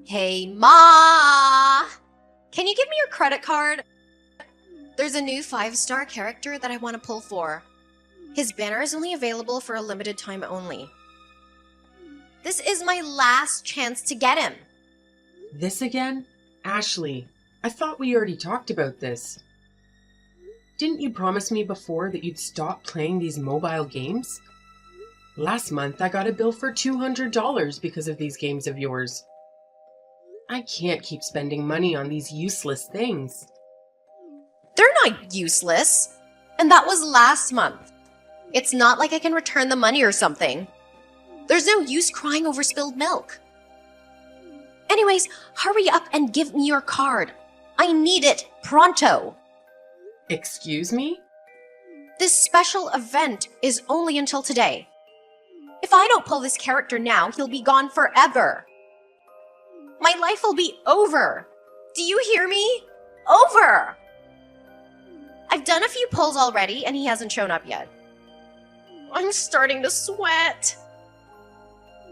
Hey, Ma! Can you give me your credit card? There's a new 5-star character that I want to pull for. His banner is only available for a limited time only. This is my last chance to get him. This again? Ashley, I thought we already talked about this. Didn't you promise me before that you'd stop playing these mobile games? Last month I got a bill for $200 because of these games of yours. I can't keep spending money on these useless things. They're not useless. And that was last month. It's not like I can return the money or something. There's no use crying over spilled milk. Anyways, hurry up and give me your card. I need it pronto. Excuse me? This special event is only until today. If I don't pull this character now, he'll be gone forever. My life will be over. Do you hear me? Over! I've done a few pulls already and he hasn't shown up yet. I'm starting to sweat.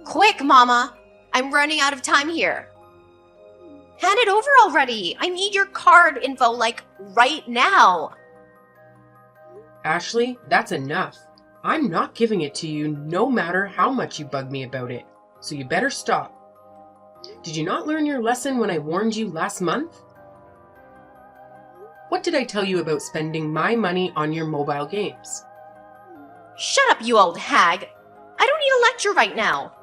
Quick, Mama. I'm running out of time here. Hand it over already. I need your card info, right now. Ashley, that's enough. I'm not giving it to you no matter how much you bug me about it, so you better stop. Did you not learn your lesson when I warned you last month? What did I tell you about spending my money on your mobile games? Shut up, you old hag. I don't need a lecture right now.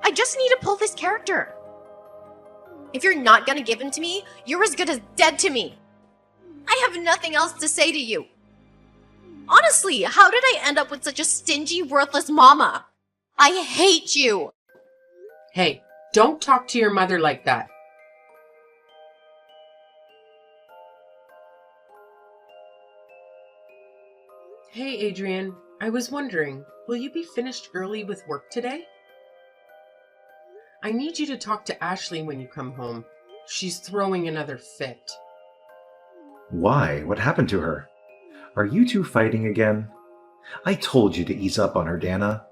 I just need to pull this character. If you're not gonna give him to me, you're as good as dead to me. I have nothing else to say to you. Honestly, how did I end up with such a stingy, worthless mama? I hate you. Hey, don't talk to your mother like that. Hey, Adrian, I was wondering, will you be finished early with work today? I need you to talk to Ashley when you come home. She's throwing another fit. Why? What happened to her? Are you two fighting again? I told you to ease up on her, Dana.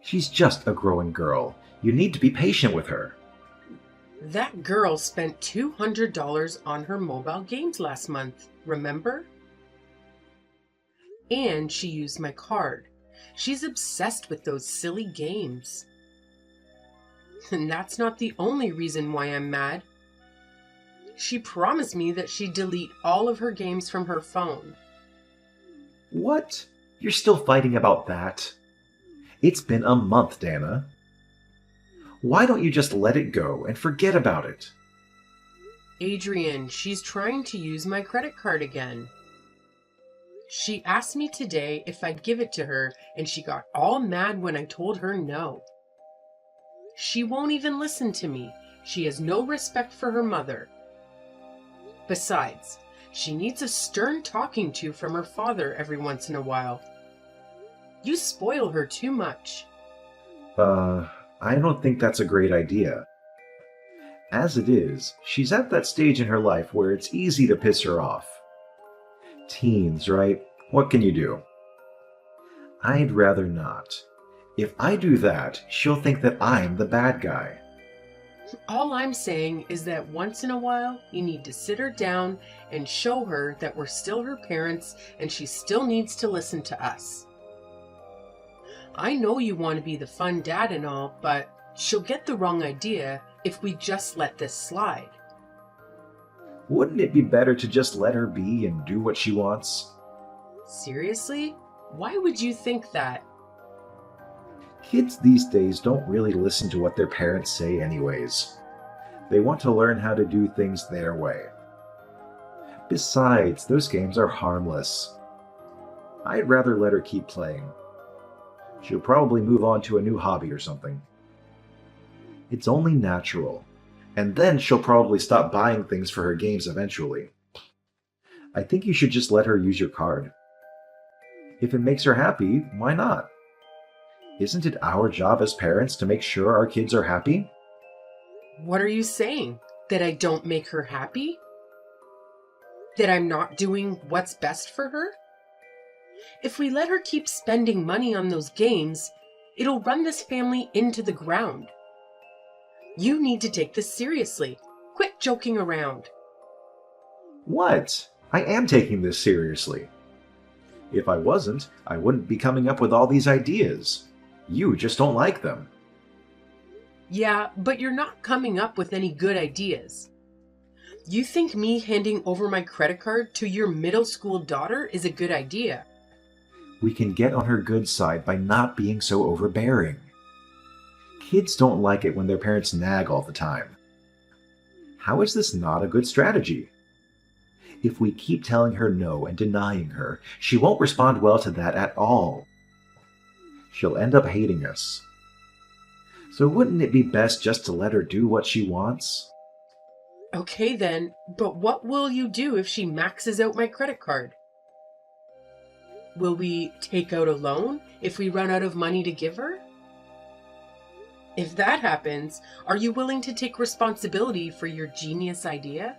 She's just a growing girl. You need to be patient with her. That girl spent $200 on her mobile games last month, remember? And she used my card. She's obsessed with those silly games. And that's not the only reason why I'm mad. She promised me that she'd delete all of her games from her phone. What? You're still fighting about that? It's been a month, Dana. Why don't you just let it go and forget about it? Adrian, she's trying to use my credit card again. She asked me today if I'd give it to her, and she got all mad when I told her no. She won't even listen to me. She has no respect for her mother. Besides, she needs a stern talking to from her father every once in a while. You spoil her too much. I don't think that's a great idea. As it is, she's at that stage in her life where it's easy to piss her off. Teens, right? What can you do? I'd rather not. If I do that, she'll think that I'm the bad guy. All I'm saying is that once in a while, you need to sit her down and show her that we're still her parents and she still needs to listen to us. I know you want to be the fun dad and all, but she'll get the wrong idea if we just let this slide. Wouldn't it be better to just let her be and do what she wants? Seriously? Why would you think that? Kids these days don't really listen to what their parents say anyways. They want to learn how to do things their way. Besides, those games are harmless. I'd rather let her keep playing. She'll probably move on to a new hobby or something. It's only natural. And then she'll probably stop buying things for her games eventually. I think you should just let her use your card. If it makes her happy, why not? Isn't it our job as parents to make sure our kids are happy? What are you saying? That I don't make her happy? That I'm not doing what's best for her? If we let her keep spending money on those games, it'll run this family into the ground. You need to take this seriously. Quit joking around. What? I am taking this seriously. If I wasn't, I wouldn't be coming up with all these ideas. You just don't like them. Yeah, but you're not coming up with any good ideas. You think me handing over my credit card to your middle school daughter is a good idea? We can get on her good side by not being so overbearing. Kids don't like it when their parents nag all the time. How is this not a good strategy? If we keep telling her no and denying her, she won't respond well to that at all. She'll end up hating us. So wouldn't it be best just to let her do what she wants? Okay then, but what will you do if she maxes out my credit card? Will we take out a loan if we run out of money to give her? If that happens, are you willing to take responsibility for your genius idea?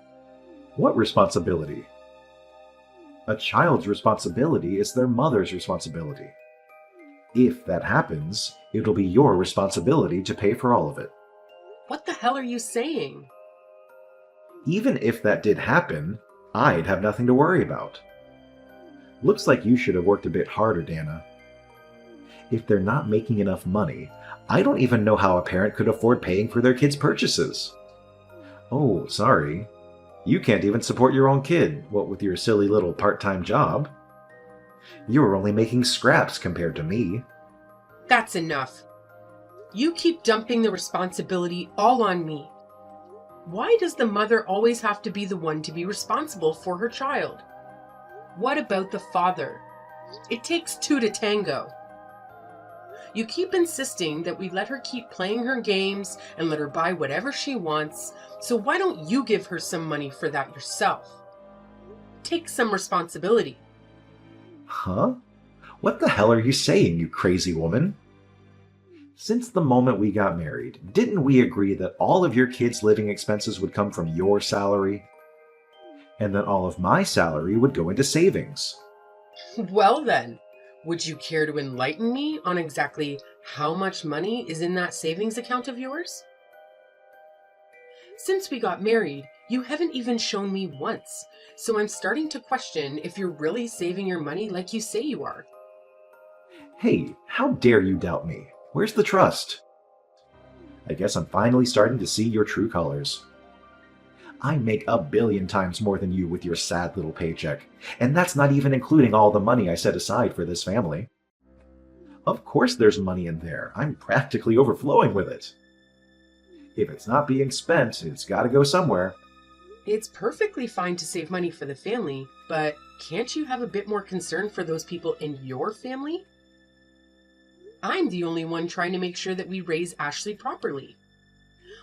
What responsibility? A child's responsibility is their mother's responsibility. If that happens, it'll be your responsibility to pay for all of it. What the hell are you saying? Even if that did happen, I'd have nothing to worry about. Looks like you should have worked a bit harder, Dana. If they're not making enough money, I don't even know how a parent could afford paying for their kids' purchases. Oh, sorry. You can't even support your own kid, what with your silly little part-time job. You're only making scraps compared to me. That's enough. You keep dumping the responsibility all on me. Why does the mother always have to be the one to be responsible for her child? What about the father? It takes two to tango. You keep insisting that we let her keep playing her games and let her buy whatever she wants, so why don't you give her some money for that yourself? Take some responsibility. Huh? What the hell are you saying, you crazy woman? Since the moment we got married, didn't we agree that all of your kids' living expenses would come from your salary? And that all of my salary would go into savings? Well then, would you care to enlighten me on exactly how much money is in that savings account of yours? Since we got married, you haven't even shown me once, so I'm starting to question if you're really saving your money like you say you are. Hey, how dare you doubt me? Where's the trust? I guess I'm finally starting to see your true colors. I make 1,000,000,000 times more than you with your sad little paycheck, and that's not even including all the money I set aside for this family. Of course there's money in there. I'm practically overflowing with it. If it's not being spent, it's gotta go somewhere. It's perfectly fine to save money for the family, but can't you have a bit more concern for those people in your family? I'm the only one trying to make sure that we raise Ashley properly.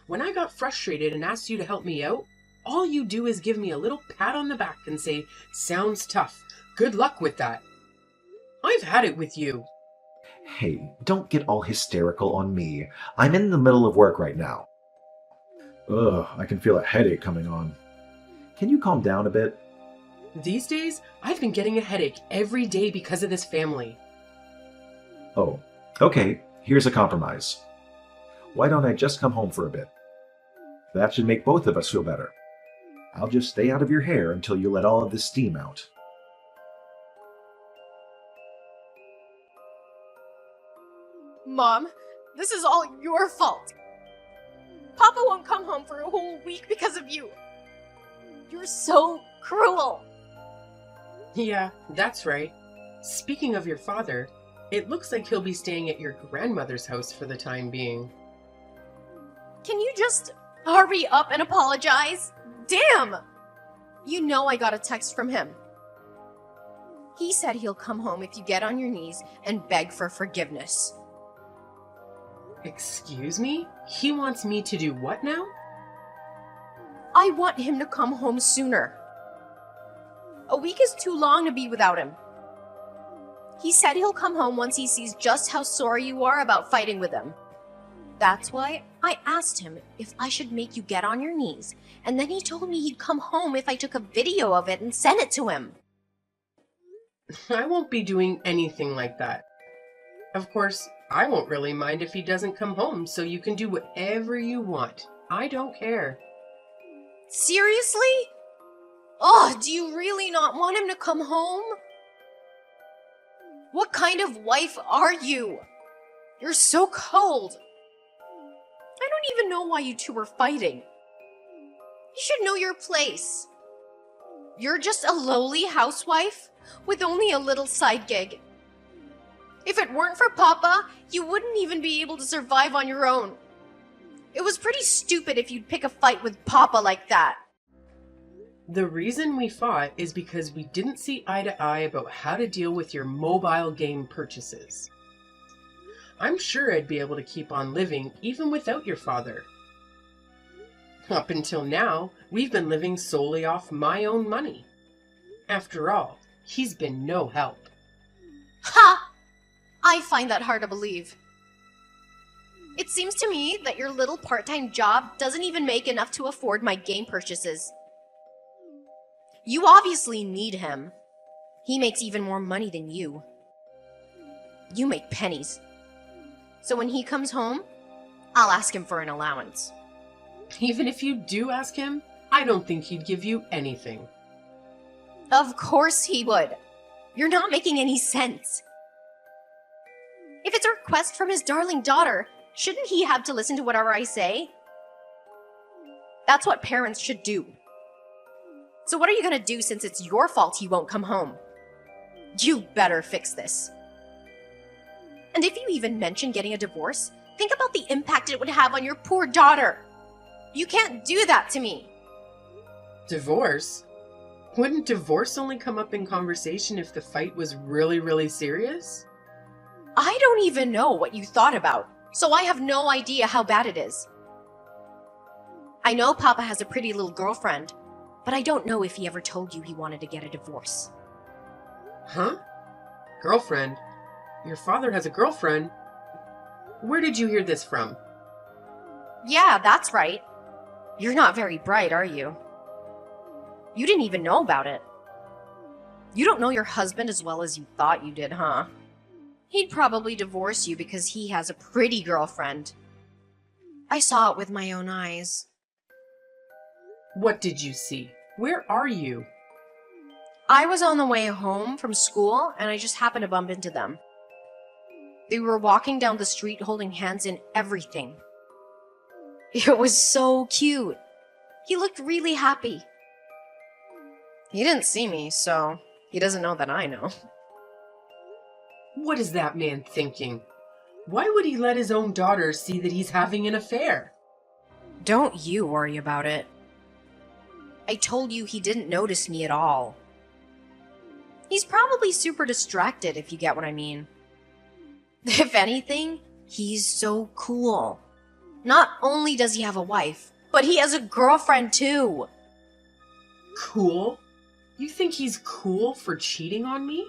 When I got frustrated and asked you to help me out, all you do is give me a little pat on the back and say, "Sounds tough. Good luck with that." I've had it with you. Hey, don't get all hysterical on me. I'm in the middle of work right now. Ugh, I can feel a headache coming on. Can you calm down a bit? These days, I've been getting a headache every day because of this family. Oh, okay, here's a compromise. Why don't I just come home for a bit? That should make both of us feel better. I'll just stay out of your hair until you let all of this steam out. Mom, this is all your fault. Papa won't come home for a whole week because of you. You're so cruel. Yeah, that's right. Speaking of your father, it looks like he'll be staying at your grandmother's house for the time being. Can you just hurry up and apologize? Damn! You know I got a text from him. He said he'll come home if you get on your knees and beg for forgiveness. Excuse me? He wants me to do what now? I want him to come home sooner. A week is too long to be without him. He said he'll come home once he sees just how sorry you are about fighting with him. That's why I asked him if I should make you get on your knees, and then he told me he'd come home if I took a video of it and sent it to him. I won't be doing anything like that. Of course, I won't really mind if he doesn't come home, so you can do whatever you want. I don't care. Seriously? Oh, do you really not want him to come home? What kind of wife are you? You're so cold. I don't even know why you two were fighting. You should know your place. You're just a lowly housewife with only a little side gig. If it weren't for Papa, you wouldn't even be able to survive on your own. It was pretty stupid if you'd pick a fight with Papa like that. The reason we fought is because we didn't see eye to eye about how to deal with your mobile game purchases. I'm sure I'd be able to keep on living even without your father. Up until now, we've been living solely off my own money. After all, he's been no help. Ha! I find that hard to believe. It seems to me that your little part-time job doesn't even make enough to afford my game purchases. You obviously need him. He makes even more money than you. You make pennies. So when he comes home, I'll ask him for an allowance. Even if you do ask him, I don't think he'd give you anything. Of course he would. You're not making any sense. If it's a request from his darling daughter, shouldn't he have to listen to whatever I say? That's what parents should do. So what are you gonna do since it's your fault he won't come home? You better fix this. And if you even mention getting a divorce, think about the impact it would have on your poor daughter. You can't do that to me. Divorce? Wouldn't divorce only come up in conversation if the fight was really, really serious? I don't even know what you thought about, so I have no idea how bad it is. I know Papa has a pretty little girlfriend, but I don't know if he ever told you he wanted to get a divorce. Huh? Girlfriend? Your father has a girlfriend? Where did you hear this from? Yeah, that's right. You're not very bright, are you? You didn't even know about it. You don't know your husband as well as you thought you did, huh? He'd probably divorce you because he has a pretty girlfriend. I saw it with my own eyes. What did you see? Where are you? I was on the way home from school and I just happened to bump into them. They were walking down the street holding hands and everything. It was so cute. He looked really happy. He didn't see me, so he doesn't know that I know. What is that man thinking? Why would he let his own daughter see that he's having an affair? Don't you worry about it. I told you he didn't notice me at all. He's probably super distracted, if you get what I mean. If anything, he's so cool. Not only does he have a wife, but he has a girlfriend too. Cool? You think he's cool for cheating on me?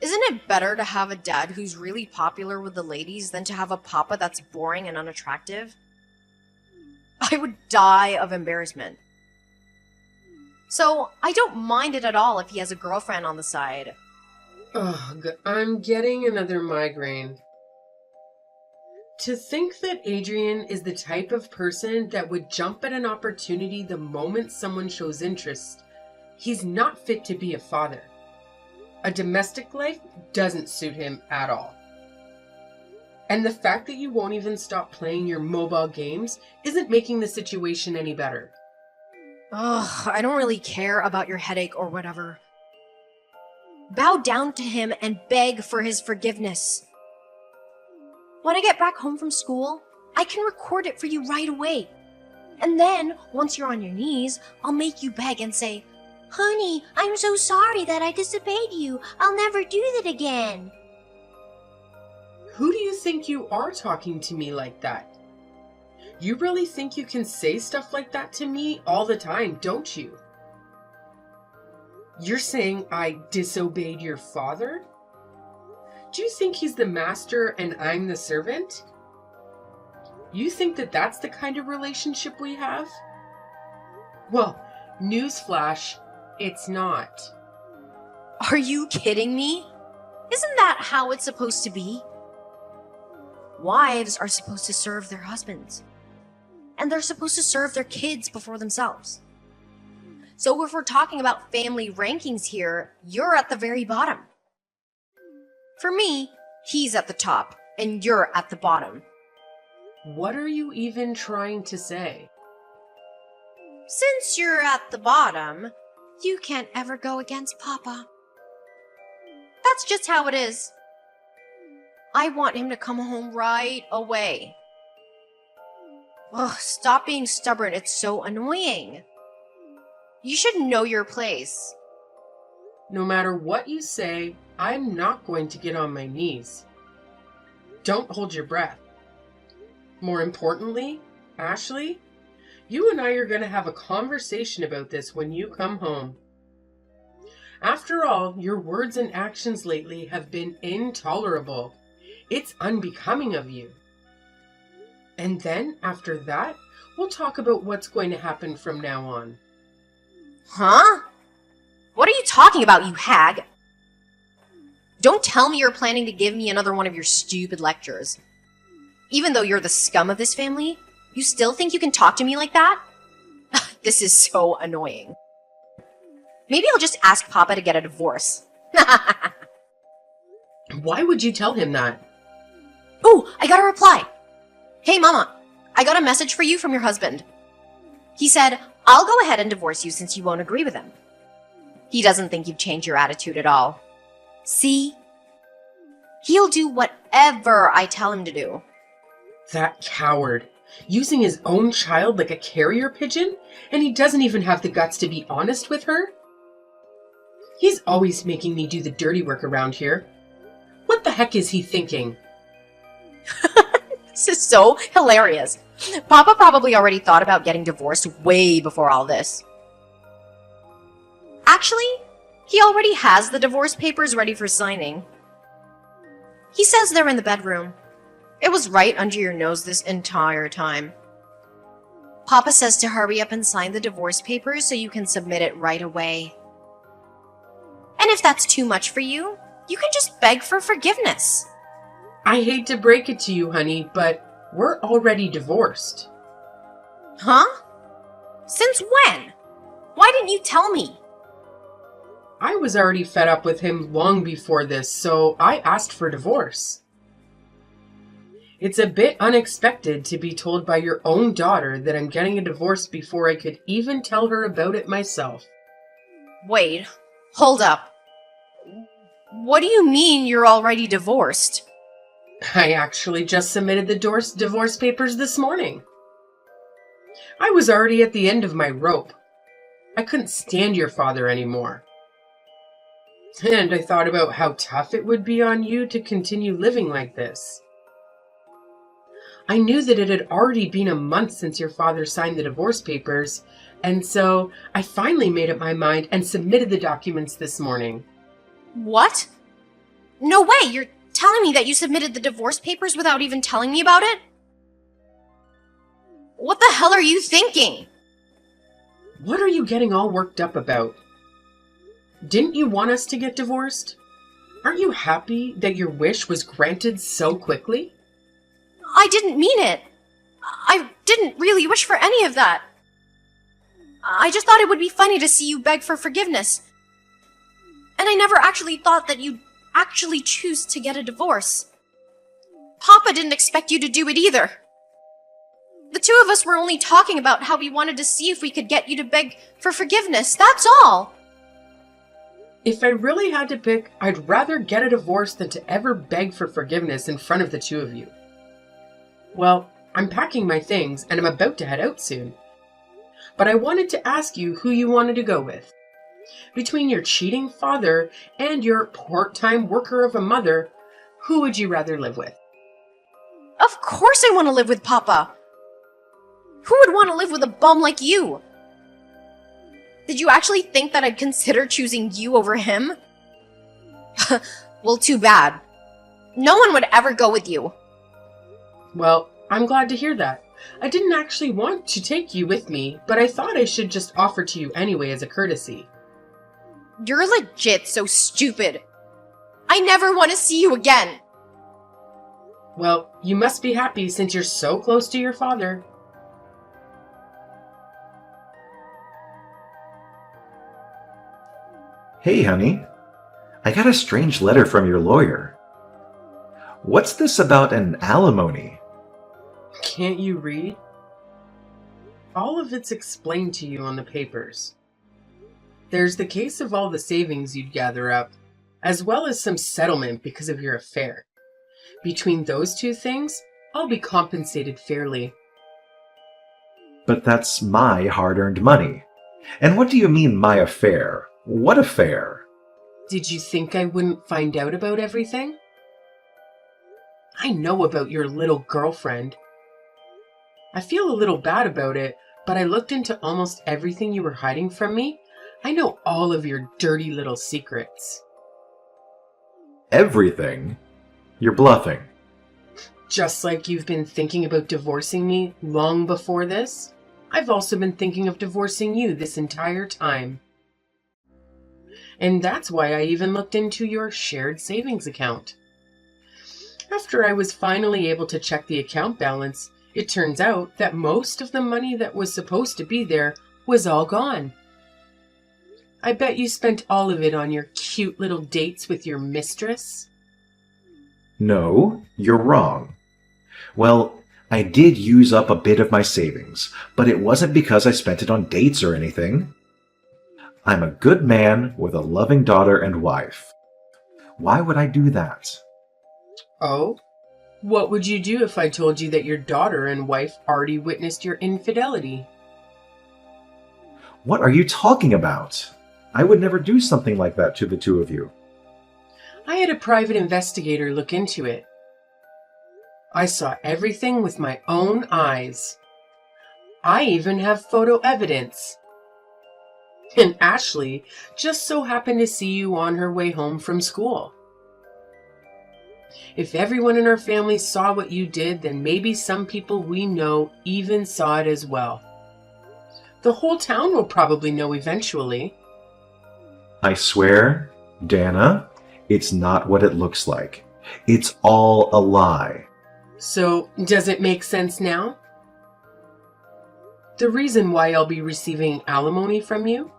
Isn't it better to have a dad who's really popular with the ladies than to have a papa that's boring and unattractive? I would die of embarrassment. So, I don't mind it at all if he has a girlfriend on the side. Ugh, I'm getting another migraine. To think that Adrian is the type of person that would jump at an opportunity the moment someone shows interest, he's not fit to be a father. A domestic life doesn't suit him at all. And the fact that you won't even stop playing your mobile games isn't making the situation any better. Ugh, I don't really care about your headache or whatever. Bow down to him and beg for his forgiveness. When I get back home from school, I can record it for you right away. And then, once you're on your knees, I'll make you beg and say, "Honey, I'm so sorry that I disobeyed you. I'll never do that again." Who do you think you are talking to me like that? You really think you can say stuff like that to me all the time, don't you? You're saying I disobeyed your father? Do you think he's the master and I'm the servant? You think that that's the kind of relationship we have? Well, newsflash, it's not. Are you kidding me? Isn't that how it's supposed to be? Wives are supposed to serve their husbands. And they're supposed to serve their kids before themselves. So if we're talking about family rankings here, you're at the very bottom. For me, he's at the top, and you're at the bottom. What are you even trying to say? Since you're at the bottom, you can't ever go against Papa. That's just how it is. I want him to come home right away. Ugh, stop being stubborn, it's so annoying. You should know your place. No matter what you say, I'm not going to get on my knees. Don't hold your breath. More importantly, Ashley, you and I are going to have a conversation about this when you come home. After all, your words and actions lately have been intolerable. It's unbecoming of you. And then, after that, we'll talk about what's going to happen from now on. Huh? What are you talking about, you hag? Don't tell me you're planning to give me another one of your stupid lectures. Even though you're the scum of this family, you still think you can talk to me like that? This is so annoying. Maybe I'll just ask Papa to get a divorce. Why would you tell him that? Ooh, I got a reply. Hey, Mama, I got a message for you from your husband. He said, I'll go ahead and divorce you since you won't agree with him. He doesn't think you've changed your attitude at all. See? He'll do whatever I tell him to do. That coward. Using his own child like a carrier pigeon? And he doesn't even have the guts to be honest with her? He's always making me do the dirty work around here. What the heck is he thinking? This is so hilarious. Papa probably already thought about getting divorced way before all this. Actually, he already has the divorce papers ready for signing. He says they're in the bedroom. It was right under your nose this entire time. Papa says to hurry up and sign the divorce papers so you can submit it right away. And if that's too much for you, you can just beg for forgiveness. I hate to break it to you, honey, but we're already divorced. Huh? Since when? Why didn't you tell me? I was already fed up with him long before this, so I asked for divorce. It's a bit unexpected to be told by your own daughter that I'm getting a divorce before I could even tell her about it myself. Wait, hold up. What do you mean you're already divorced? I actually just submitted the divorce papers this morning. I was already at the end of my rope. I couldn't stand your father anymore. And I thought about how tough it would be on you to continue living like this. I knew that it had already been a month since your father signed the divorce papers, and so I finally made up my mind and submitted the documents this morning. What? No way, you're telling me that you submitted the divorce papers without even telling me about it? What the hell are you thinking? What are you getting all worked up about? Didn't you want us to get divorced? Aren't you happy that your wish was granted so quickly? I didn't mean it. I didn't really wish for any of that. I just thought it would be funny to see you beg for forgiveness. And I never actually thought that you'd actually choose to get a divorce. Papa didn't expect you to do it either. The two of us were only talking about how we wanted to see if we could get you to beg for forgiveness, that's all. If I really had to pick, I'd rather get a divorce than to ever beg for forgiveness in front of the two of you. Well, I'm packing my things and I'm about to head out soon. But I wanted to ask you who you wanted to go with. Between your cheating father and your part-time worker of a mother, who would you rather live with? Of course I want to live with Papa. Who would want to live with a bum like you? Did you actually think that I'd consider choosing you over him? Well, too bad. No one would ever go with you. Well, I'm glad to hear that. I didn't actually want to take you with me, but I thought I should just offer to you anyway as a courtesy. You're legit so stupid. I never want to see you again. Well, you must be happy since you're so close to your father. Hey, honey. I got a strange letter from your lawyer. What's this about an alimony? Can't you read? All of it's explained to you on the papers. There's the case of all the savings you'd gather up, as well as some settlement because of your affair. Between those two things, I'll be compensated fairly. But that's my hard-earned money. And what do you mean, my affair? What affair? Did you think I wouldn't find out about everything? I know about your little girlfriend. I feel a little bad about it, but I looked into almost everything you were hiding from me. I know all of your dirty little secrets. Everything? You're bluffing. Just like you've been thinking about divorcing me long before this, I've also been thinking of divorcing you this entire time. And that's why I even looked into your shared savings account. After I was finally able to check the account balance, it turns out that most of the money that was supposed to be there was all gone. I bet you spent all of it on your cute little dates with your mistress. No, you're wrong. Well, I did use up a bit of my savings, but it wasn't because I spent it on dates or anything. I'm a good man with a loving daughter and wife. Why would I do that? Oh? What would you do if I told you that your daughter and wife already witnessed your infidelity? What are you talking about? I would never do something like that to the two of you. I had a private investigator look into it. I saw everything with my own eyes. I even have photo evidence. And Ashley just so happened to see you on her way home from school. If everyone in our family saw what you did, then maybe some people we know even saw it as well. The whole town will probably know eventually. I swear, Dana, it's not what it looks like. It's all a lie. So, does it make sense now? The reason why I'll be receiving alimony from you?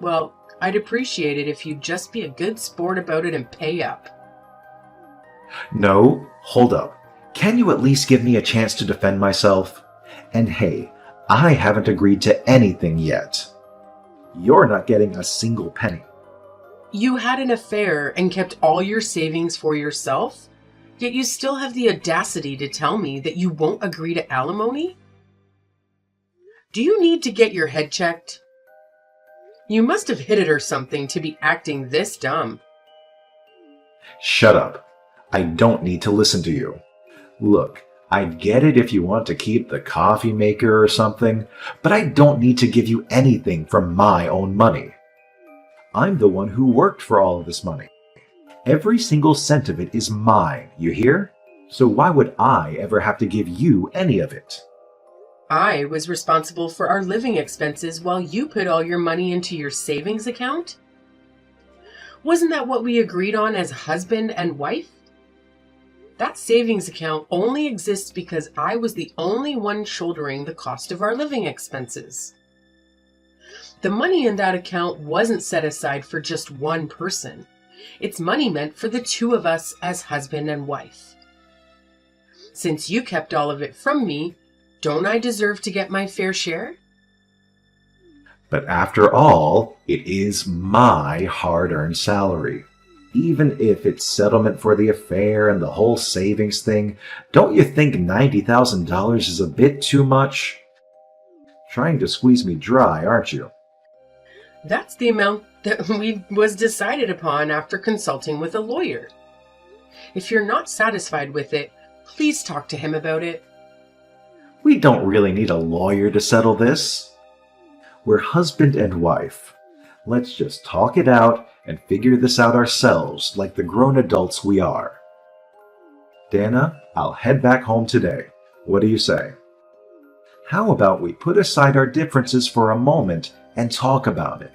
Well, I'd appreciate it if you'd just be a good sport about it and pay up. No, hold up. Can you at least give me a chance to defend myself? And hey, I haven't agreed to anything yet. You're not getting a single penny. You had an affair and kept all your savings for yourself, yet you still have the audacity to tell me that you won't agree to alimony? Do you need to get your head checked? You must have hit it or something to be acting this dumb. Shut up. I don't need to listen to you. Look, I'd get it if you want to keep the coffee maker or something, but I don't need to give you anything from my own money. I'm the one who worked for all of this money. Every single cent of it is mine, you hear? So why would I ever have to give you any of it? I was responsible for our living expenses while you put all your money into your savings account? Wasn't that what we agreed on as husband and wife? That savings account only exists because I was the only one shouldering the cost of our living expenses. The money in that account wasn't set aside for just one person. It's money meant for the two of us as husband and wife. Since you kept all of it from me, don't I deserve to get my fair share? But after all, it is my hard-earned salary. Even if it's settlement for the affair and the whole savings thing, don't you think $90,000 is a bit too much? Trying to squeeze me dry, aren't you? That's the amount that was decided upon after consulting with a lawyer. If you're not satisfied with it, please talk to him about it. We don't really need a lawyer to settle this. We're husband and wife. Let's just talk it out and figure this out ourselves like the grown adults we are. Dana, I'll head back home today. What do you say? How about we put aside our differences for a moment and talk about it?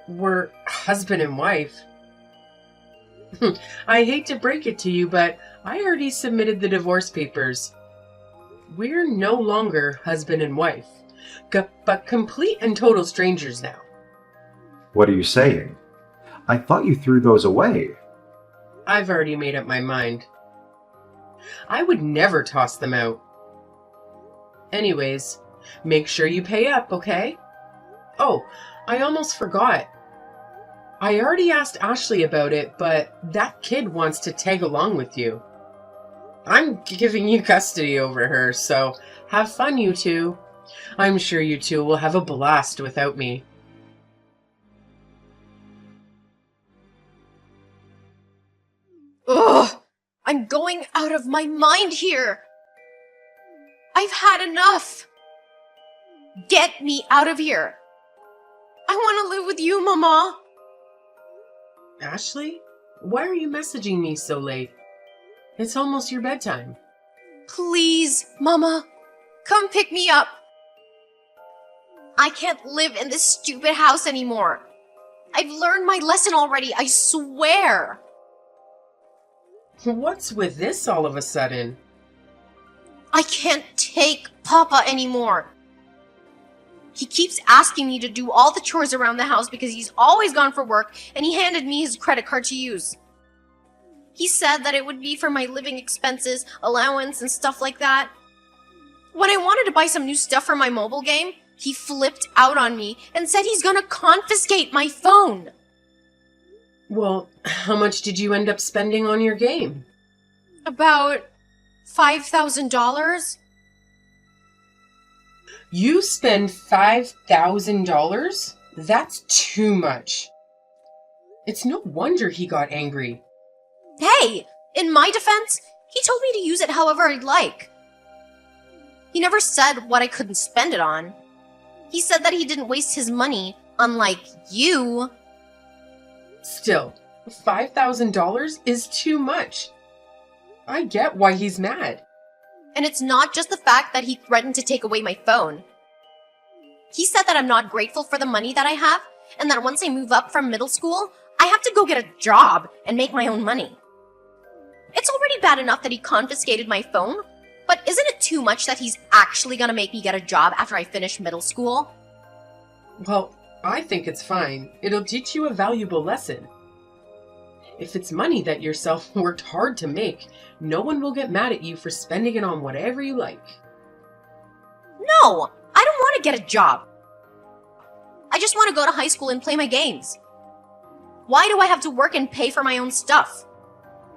We're husband and wife. I hate to break it to you, but I already submitted the divorce papers. We're no longer husband and wife, but complete and total strangers now. What are you saying? I thought you threw those away. I've already made up my mind. I would never toss them out. Anyways, make sure you pay up, okay? Oh, I almost forgot. I already asked Ashley about it, but that kid wants to tag along with you. I'm giving you custody over her, so have fun, you two. I'm sure you two will have a blast without me. Ugh! I'm going out of my mind here! I've had enough! Get me out of here! I want to live with you, Mama! Ashley, why are you messaging me so late? It's almost your bedtime. Please, Mama, come pick me up. I can't live in this stupid house anymore. I've learned my lesson already, I swear. What's with this all of a sudden? I can't take Papa anymore. He keeps asking me to do all the chores around the house because he's always gone for work, and he handed me his credit card to use. He said that it would be for my living expenses, allowance, and stuff like that. When I wanted to buy some new stuff for my mobile game, he flipped out on me and said he's gonna confiscate my phone. Well, how much did you end up spending on your game? About $5,000? You spend $5,000? That's too much. It's no wonder he got angry. Hey, in my defense, he told me to use it however I'd like. He never said what I couldn't spend it on. He said that he didn't waste his money, unlike you. Still, $5,000 is too much. I get why he's mad. And it's not just the fact that he threatened to take away my phone. He said that I'm not grateful for the money that I have, and that once I move up from middle school, I have to go get a job and make my own money. It's already bad enough that he confiscated my phone, but isn't it too much that he's actually gonna make me get a job after I finish middle school? Well, I think it's fine. It'll teach you a valuable lesson. If it's money that yourself worked hard to make, no one will get mad at you for spending it on whatever you like. No, I don't want to get a job. I just want to go to high school and play my games. Why do I have to work and pay for my own stuff?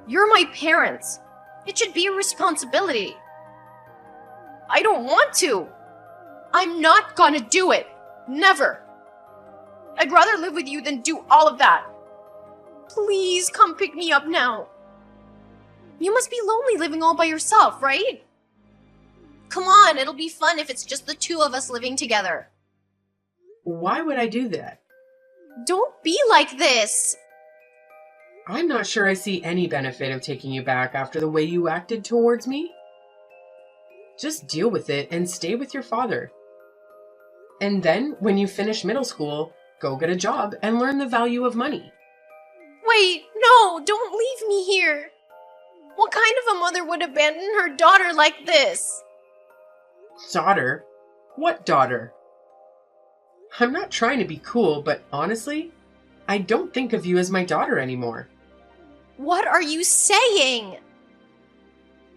You're my parents. It should be a responsibility. I don't want to. I'm not gonna do it. Never. I'd rather live with you than do all of that. Please come pick me up now. You must be lonely living all by yourself, right? Come on, it'll be fun if it's just the two of us living together. Why would I do that? Don't be like this. I'm not sure I see any benefit of taking you back after the way you acted towards me. Just deal with it and stay with your father. And then, when you finish middle school, go get a job and learn the value of money. Wait, no, don't leave me here. What kind of a mother would abandon her daughter like this? Daughter? What daughter? I'm not trying to be cool, but honestly, I don't think of you as my daughter anymore. What are you saying?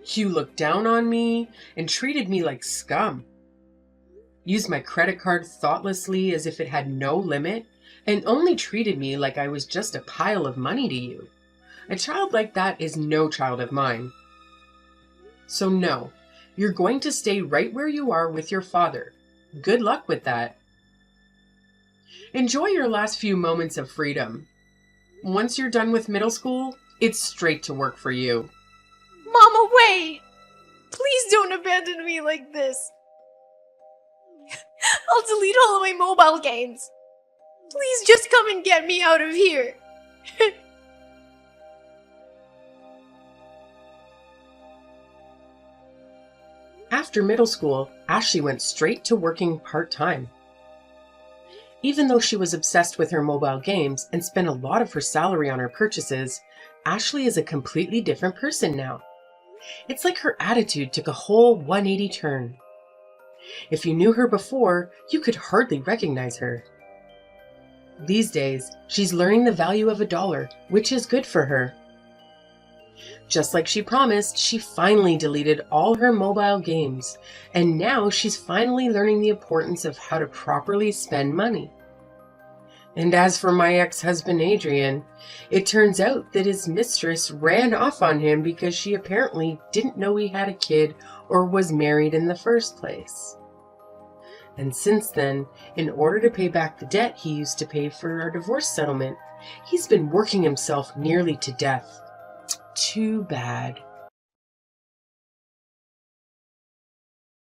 You looked down on me and treated me like scum. Used my credit card thoughtlessly as if it had no limit, and only treated me like I was just a pile of money to you. A child like that is no child of mine. So no, you're going to stay right where you are with your father. Good luck with that. Enjoy your last few moments of freedom. Once you're done with middle school, it's straight to work for you. Mama, wait! Please don't abandon me like this. I'll delete all of my mobile games. Please just come and get me out of here. After middle school, Ashley went straight to working part-time. Even though she was obsessed with her mobile games and spent a lot of her salary on her purchases, Ashley is a completely different person now. It's like her attitude took a whole 180 turn. If you knew her before, you could hardly recognize her. These days, she's learning the value of $1, which is good for her. Just like she promised, she finally deleted all her mobile games, and now she's finally learning the importance of how to properly spend money. And as for my ex-husband Adrian, it turns out that his mistress ran off on him because she apparently didn't know he had a kid or was married in the first place. And since then, in order to pay back the debt he used to pay for our divorce settlement, he's been working himself nearly to death. Too bad.